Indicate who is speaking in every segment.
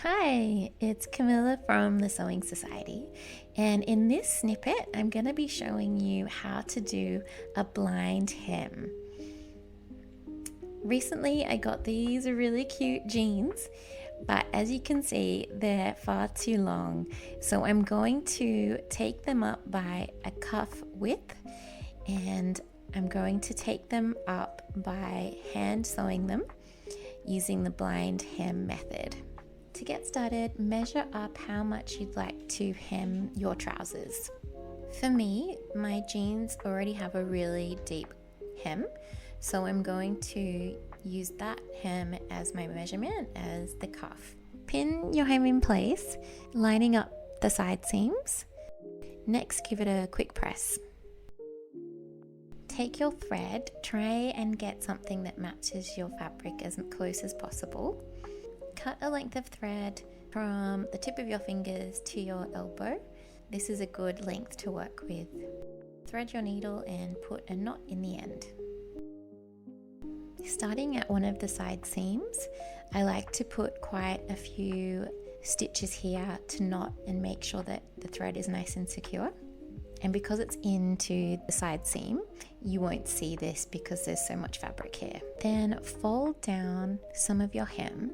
Speaker 1: Hi, it's Camilla from the Sewing Society, and in this snippet I'm going to be showing you how to do a blind hem. Recently I got these really cute jeans, but as you can see they're far too long, so I'm going to take them up by a cuff width, and I'm going to take them up by hand sewing them using the blind hem method. To get started, measure up how much you'd like to hem your trousers. For me, my jeans already have a really deep hem, so I'm going to use that hem as my measurement as the cuff. Pin your hem in place, lining up the side seams. Next, give it a quick press. Take your thread, try and get something that matches your fabric as close as possible. Cut a length of thread from the tip of your fingers to your elbow. This is a good length to work with. Thread your needle and put a knot in the end. Starting at one of the side seams, I like to put quite a few stitches here to knot and make sure that the thread is nice and secure. And because it's into the side seam, you won't see this because there's so much fabric here. Then fold down some of your hem,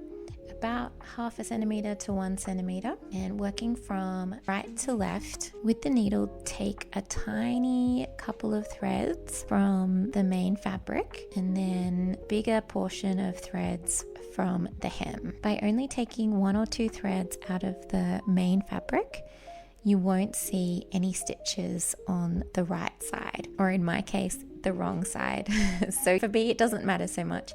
Speaker 1: about 1/2 centimeter to 1 centimeter, and working from right to left with the needle, take a tiny couple of threads from the main fabric and then bigger portion of threads from the hem. By only taking 1 or 2 threads out of the main fabric, you won't see any stitches on the right side, or in my case, the wrong side. So for me, it doesn't matter so much.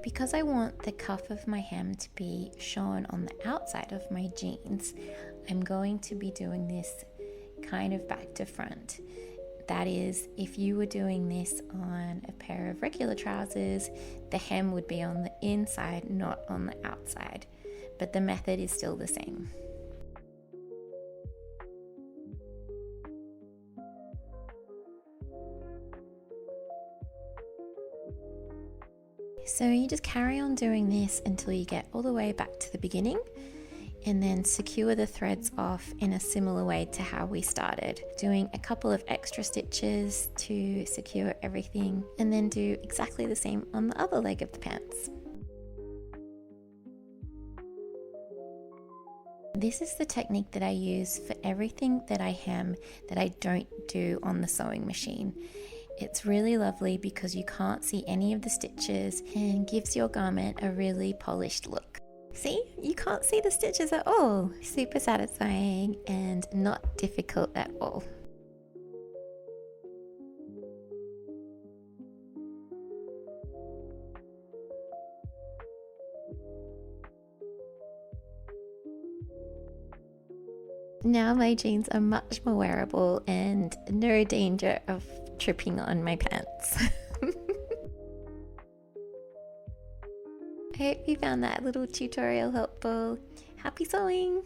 Speaker 1: Because I want the cuff of my hem to be shown on the outside of my jeans, I'm going to be doing this kind of back to front. That is, if you were doing this on a pair of regular trousers, the hem would be on the inside, not on the outside. But the method is still the same. So you just carry on doing this until you get all the way back to the beginning, and then secure the threads off in a similar way to how we started, doing a couple of extra stitches to secure everything, and then do exactly the same on the other leg of the pants. This is the technique that I use for everything that I hem that I don't do on the sewing machine. It's really lovely because you can't see any of the stitches and gives your garment a really polished look. See, you can't see the stitches at all. Super satisfying and not difficult at all. Now my jeans are much more wearable and no danger of tripping on my pants. I hope you found that little tutorial helpful. Happy sewing!